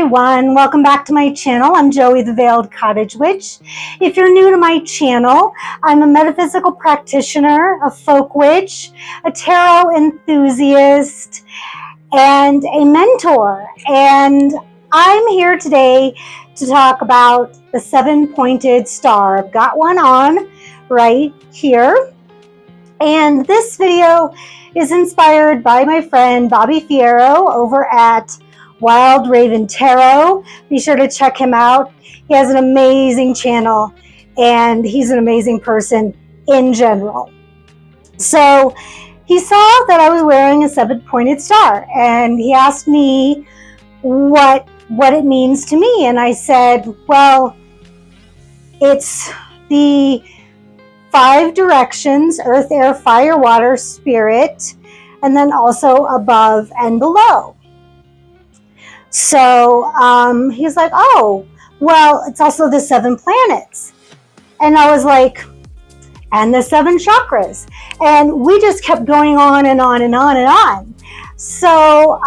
everyone, welcome back to my channel. I'm Joey the Veiled Cottage Witch. If you're new to my channel, I'm a metaphysical practitioner, a folk witch, a tarot enthusiast, and a mentor. And I'm here today to talk about the seven-pointed star. I've got one on right here. And this video is inspired by my friend Bobby Fierro over at Wild Raven Tarot. Be sure to check him out. He has an amazing channel and he's an amazing person in general. So he saw that I was wearing a seven-pointed star and he asked me what it means to me. And I said, well, it's the 5 directions: earth, air, fire, water, spirit, and then also above and below. So he's like, oh, well, it's also the 7 planets. And I was like, and the 7 chakras. And we just kept going on and on and on and on. So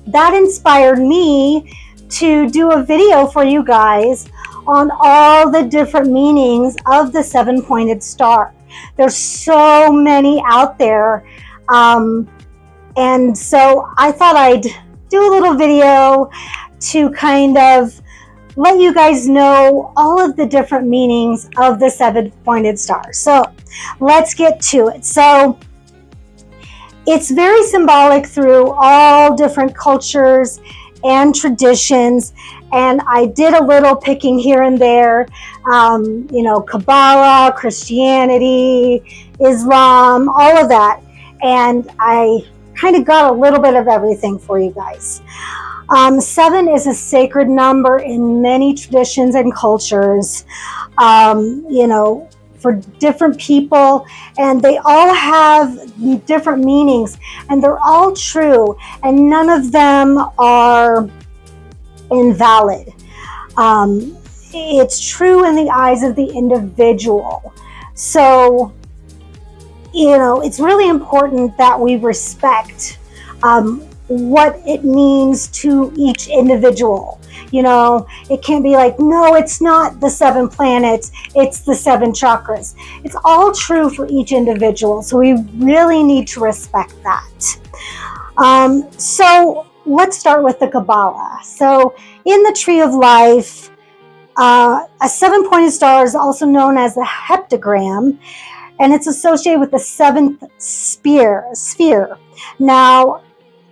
that inspired me to do a video for you guys on all the different meanings of the 7-pointed star. There's so many out there. And so I thought I'd do a little video to kind of let you guys know all of the different meanings of the 7-pointed star. So let's get to it. So it's very symbolic through all different cultures and traditions. And I did a little picking here and there, you know, Kabbalah, Christianity, Islam, all of that. And I kind of got a little bit of everything for you guys. 7 is a sacred number in many traditions and cultures, you know, for different people, and they all have different meanings, and they're all true, and none of them are invalid. It's true in the eyes of the individual. So, you know, it's really important that we respect what it means to each individual. You know, it can't be like, no, it's not the 7 planets, it's the 7 chakras. It's all true for each individual. So we really need to respect that. So let's start with the Kabbalah. So in the Tree of Life, a 7-pointed star is also known as the heptagram, and it's associated with the 7th sphere. Now,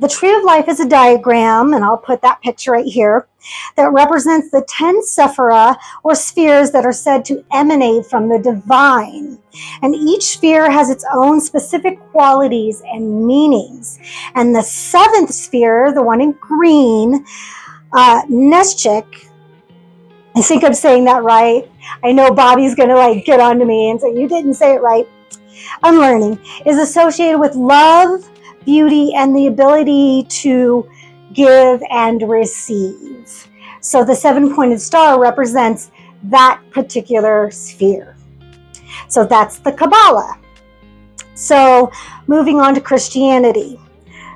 the Tree of Life is a diagram, and I'll put that picture right here, that represents the 10 sephira, or spheres, that are said to emanate from the divine. And each sphere has its own specific qualities and meanings. And the 7th sphere, the one in green, Neschik, I think I'm saying that right. I know Bobby's going to get on to me and say, you didn't say it right. I'm learning. Is associated with love, beauty, and the ability to give and receive. So the 7-pointed star represents that particular sphere. So that's the Kabbalah. So moving on to Christianity.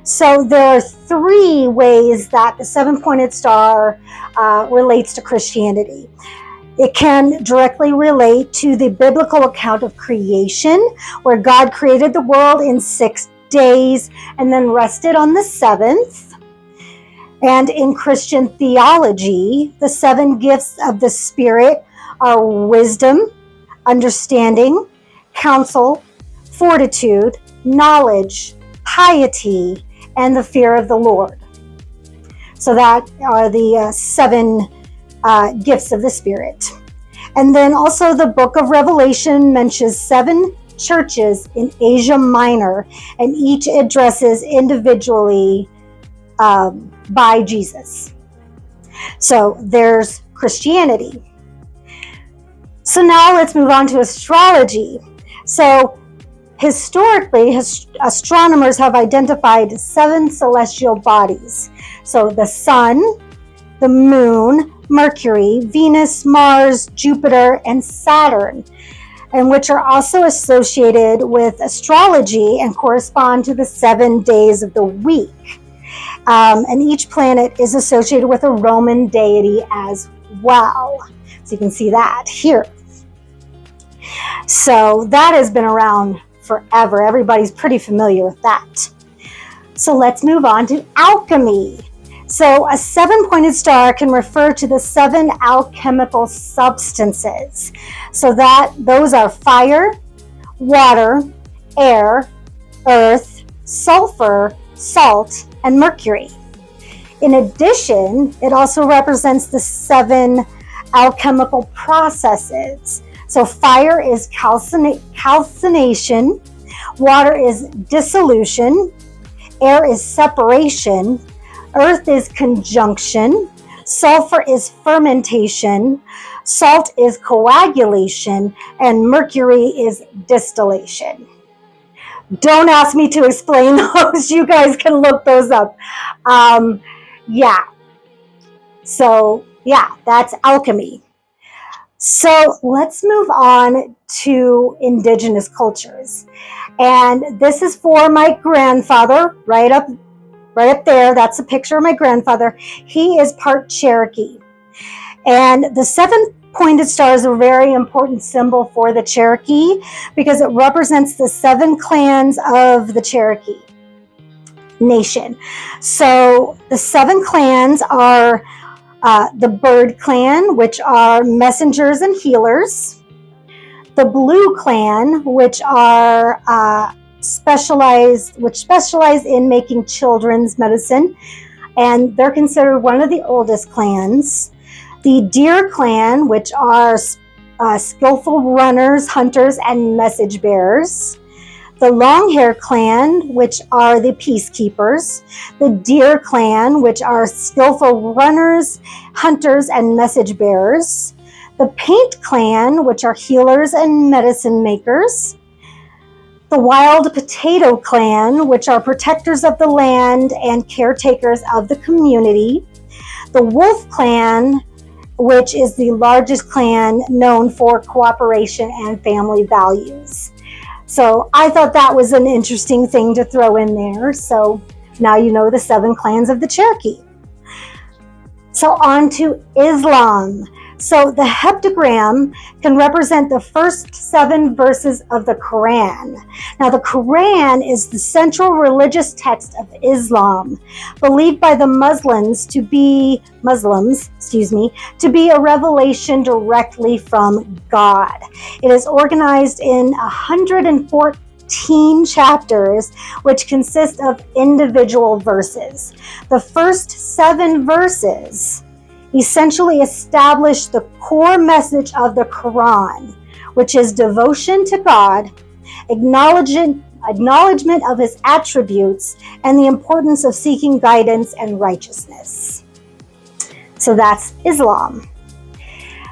So there are 3 ways that the 7-pointed star relates to Christianity. It can directly relate to the biblical account of creation, where God created the world in 6 days and then rested on the 7th. And in Christian theology, the 7 gifts of the Spirit are wisdom, understanding, counsel, fortitude, knowledge, piety, and the fear of the Lord. So that are the 7 gifts of the Spirit. And then also the book of Revelation mentions 7 churches in Asia Minor, and each addresses individually by Jesus. So there's Christianity. So now let's move on to astrology. So historically, astronomers have identified 7 celestial bodies. So the sun, the moon, Mercury, Venus, Mars, Jupiter, and Saturn, and which are also associated with astrology and correspond to the 7 days of the week. And each planet is associated with a Roman deity as well. So you can see that here. So that has been around forever. Everybody's pretty familiar with that. So let's move on to alchemy. So a 7-pointed star can refer to the 7 alchemical substances. So that those are fire, water, air, earth, sulfur, salt, and mercury. In addition, it also represents the 7 alchemical processes. So fire is calcination, water is dissolution, air is separation, earth is conjunction, sulfur is fermentation, salt is coagulation, and mercury is distillation. Don't ask me to explain those. You guys can look those up. So that's alchemy. So let's move on to indigenous cultures. And this is for my grandfather, right up there. That's a picture of my grandfather. He is part Cherokee. And the 7-pointed star is a very important symbol for the Cherokee because it represents the 7 clans of the Cherokee Nation. So the 7 clans are the Bird Clan, which are messengers and healers. The Blue Clan, which are specialize in making children's medicine, and they're considered one of the oldest clans. The Deer Clan, which are skillful runners, hunters, and message bearers. The Long-Hair Clan, which are the peacekeepers. The Deer Clan, which are skillful runners, hunters, and message bearers. The Paint Clan, which are healers and medicine makers. The Wild Potato Clan, which are protectors of the land and caretakers of the community. The Wolf Clan, which is the largest clan known for cooperation and family values. So I thought that was an interesting thing to throw in there. So now you know the 7 clans of the Cherokee. So on to Islam. So the heptagram can represent the first 7 verses of the Quran. Now the Quran is the central religious text of Islam, believed by the Muslims to be a revelation directly from God. It is organized in 114 chapters, which consist of individual verses. The first 7 verses essentially establish the core message of the Quran, which is devotion to God, acknowledgement of his attributes, and the importance of seeking guidance and righteousness. So that's Islam.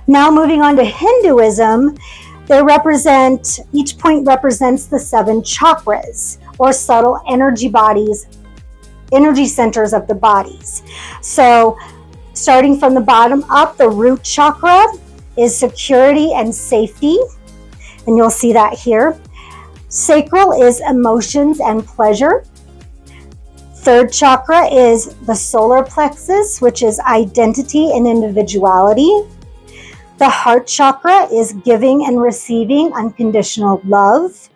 Now moving on to Hinduism, each point represents the 7 chakras, or subtle energy centers of the bodies. So starting from the bottom up, the root chakra is security and safety, and you'll see that here. Sacral is emotions and pleasure. 3rd chakra is the solar plexus, which is identity and individuality. The heart chakra is giving and receiving unconditional love.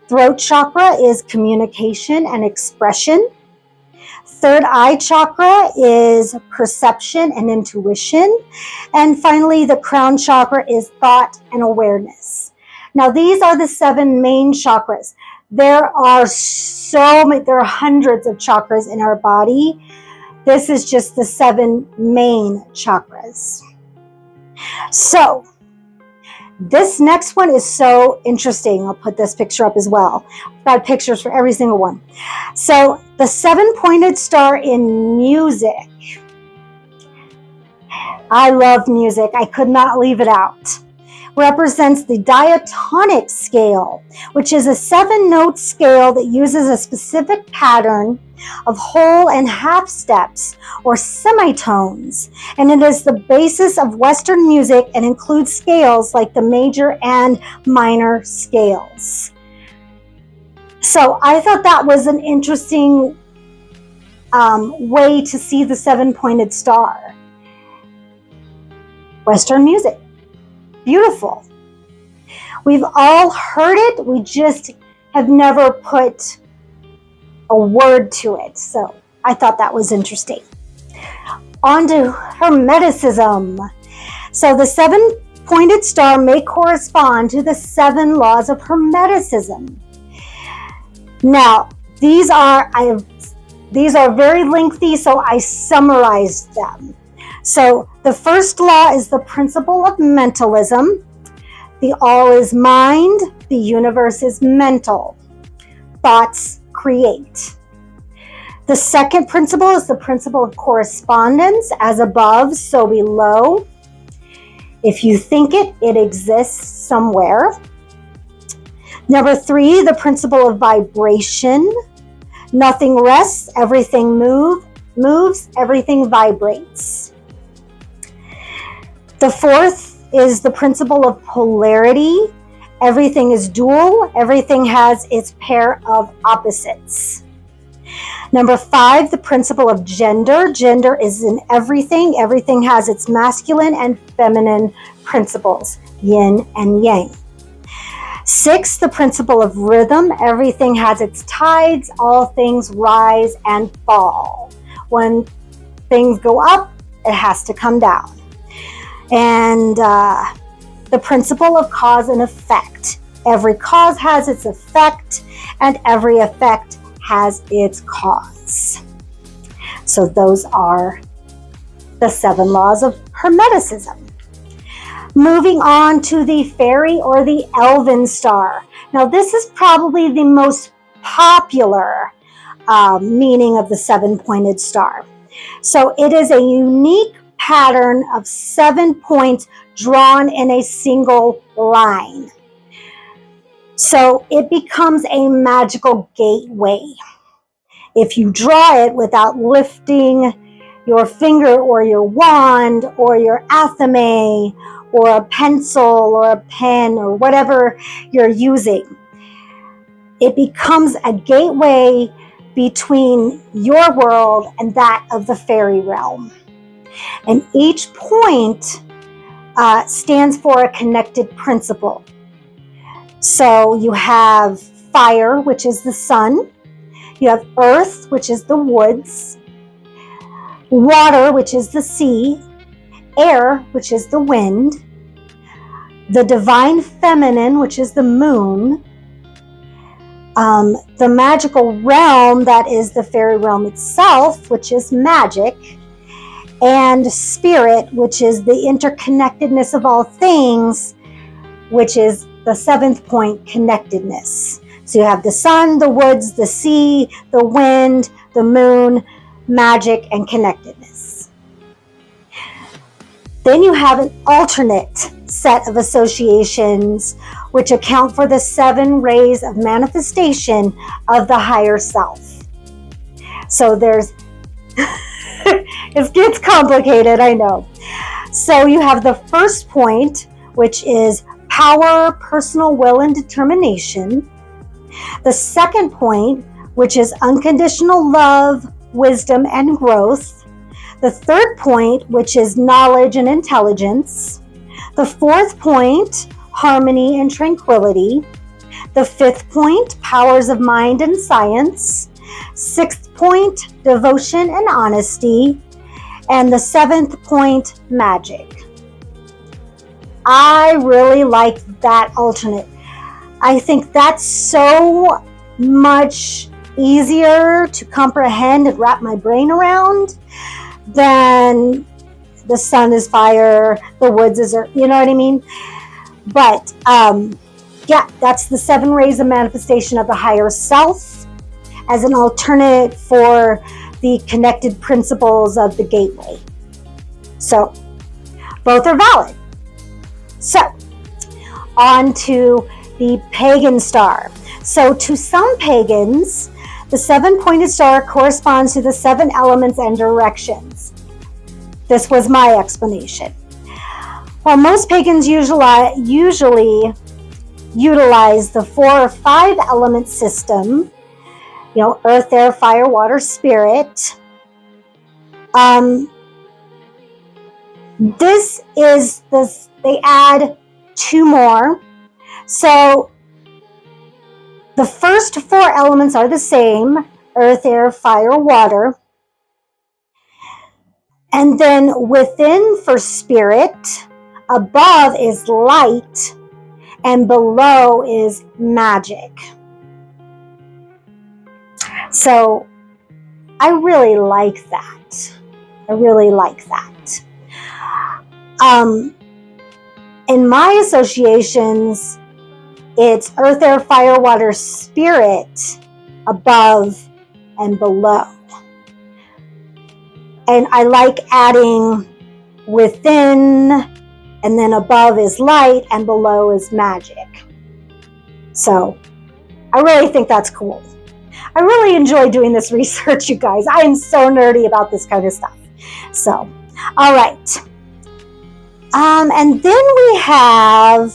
Throat chakra is communication and expression. 3rd eye chakra is perception and intuition. And finally, the crown chakra is thought and awareness. Now, these are the 7 main chakras. There are hundreds of chakras in our body. This is just the 7 main chakras. So, this next one is so interesting. I'll put this picture up as well. I've got pictures for every single one. So, the 7-pointed star in music. I love music. I could not leave it out. Represents the diatonic scale, which is a 7-note scale that uses a specific pattern of whole and half steps or semitones, and it is the basis of Western music and includes scales like the major and minor scales. So I thought that was an interesting way to see the seven-pointed star. Western music. Beautiful. We've all heard it. We just have never put a word to it. So I thought that was interesting. On to Hermeticism. So the seven-pointed star may correspond to the 7 laws of Hermeticism. Now, these are very lengthy, so I summarized them. So the first law is the principle of mentalism. The all is mind, the universe is mental. Thoughts create. The second principle is the principle of correspondence, as above, so below. If you think it, it exists somewhere. Number 3, the principle of vibration. Nothing rests, everything moves, everything vibrates. The fourth is the principle of polarity. Everything is dual, everything has its pair of opposites. Number 5, the principle of gender. Gender is in everything. Everything has its masculine and feminine principles, yin and yang. 6, the principle of rhythm. Everything has its tides. All things rise and fall. When things go up, it has to come down. And the principle of cause and effect. Every cause has its effect, and every effect has its cause. So those are the 7 laws of Hermeticism. Moving on to the fairy or the elven star. Now this is probably the most popular meaning of the 7-pointed star. So it is a unique pattern of 7 points drawn in a single line. So it becomes a magical gateway. If you draw it without lifting your finger or your wand or your athame or a pencil or a pen or whatever you're using, it becomes a gateway between your world and that of the fairy realm. And each point stands for a connected principle. So you have fire, which is the sun. You have earth, which is the woods. Water, which is the sea. Air, which is the wind. The divine feminine, which is the moon. The magical realm, that is the fairy realm itself, which is magic. And spirit, which is the interconnectedness of all things, which is the 7th point, connectedness. So you have the sun, the woods, the sea, the wind, the moon, magic, and connectedness. Then you have an alternate set of associations which account for the 7 rays of manifestation of the higher self. So there's, it gets complicated, I know. So you have the first point, which is power, personal will, and determination. The second point, which is unconditional love, wisdom, and growth. The third point, which is knowledge and intelligence. The fourth point, harmony and tranquility. The 5th point, powers of mind and science. 6th point, devotion and honesty. And the 7th point, magic. I really like that alternate. I think that's so much easier to comprehend and wrap my brain around than the sun is fire, the woods is earth, you know what I mean? But yeah, that's the 7 rays of manifestation of the higher self as an alternate for the connected principles of the gateway. So both are valid. So on to the pagan star. So to some pagans, the 7-pointed star corresponds to the 7 elements and directions. This was my explanation. While most pagans usually utilize the 4 or 5 element system, earth, air, fire, water, spirit, This is this. They add 2 more. So the first 4 elements are the same: earth, air, fire, water. And then within for spirit, above is light, and below is magic. So I really like that. I really like that. In my associations, it's earth, air, fire, water, spirit, above and below. And I like adding within, and then above is light and below is magic. So I really think that's cool. I really enjoy doing this research, you guys. I am so nerdy about this kind of stuff. So, all right. And then we have,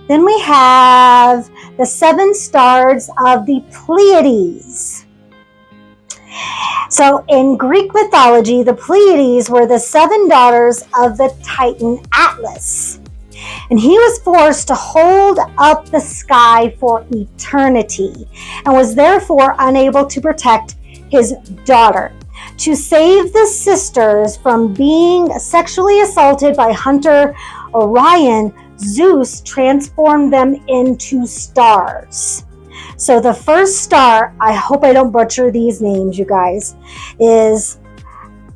then we have the 7 stars of the Pleiades. So in Greek mythology, the Pleiades were the 7 daughters of the Titan Atlas. And he was forced to hold up the sky for eternity and was therefore unable to protect his daughter. To save the sisters from being sexually assaulted by hunter Orion, Zeus transformed them into stars. So the first star, I hope I don't butcher these names, you guys, is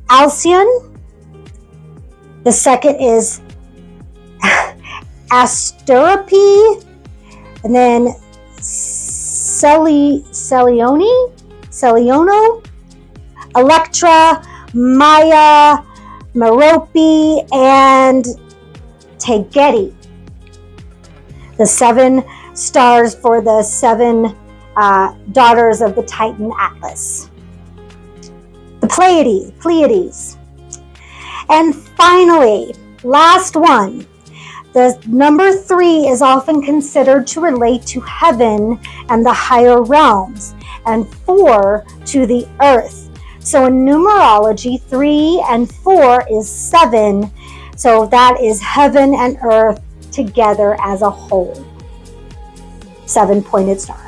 Alcyone. The second is Asterope, and then Seliono, Electra, Maya, Merope, and Tegeti. The 7 stars for the 7 daughters of the Titan Atlas. The Pleiades. And finally, last one. The number 3 is often considered to relate to heaven and the higher realms, and 4 to the earth. So in numerology, 3 and 4 is 7. So that is heaven and earth together as a whole. 7-pointed star.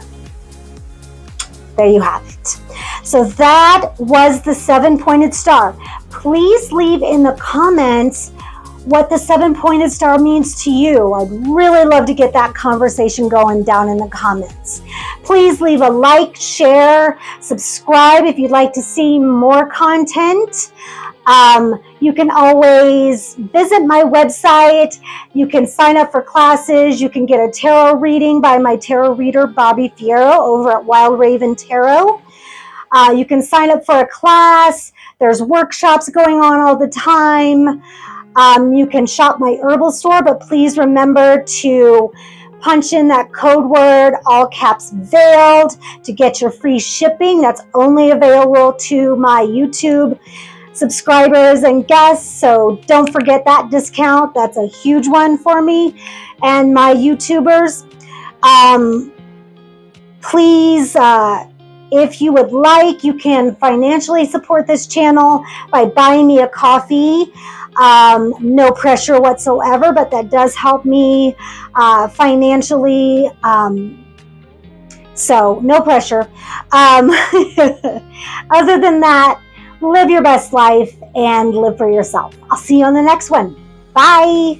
There you have it. So that was the 7-pointed star. Please leave in the comments what the 7-pointed star means to you. I'd really love to get that conversation going down in the comments. Please leave a like, share, subscribe if you'd like to see more content. You can always visit my website. You can sign up for classes. You can get a tarot reading by my tarot reader, Bobby Fierro, over at Wild Raven Tarot. You can sign up for a class. There's workshops going on all the time. You can shop my herbal store, but please remember to punch in that code word, all caps veiled, to get your free shipping. That's only available to my YouTube subscribers and guests, so don't forget that discount. That's a huge one for me and my YouTubers. Please, if you would like, you can financially support this channel by buying me a coffee. No pressure whatsoever, but that does help me financially. So no pressure. Other than that, live your best life and live for yourself. I'll see you on the next one. Bye.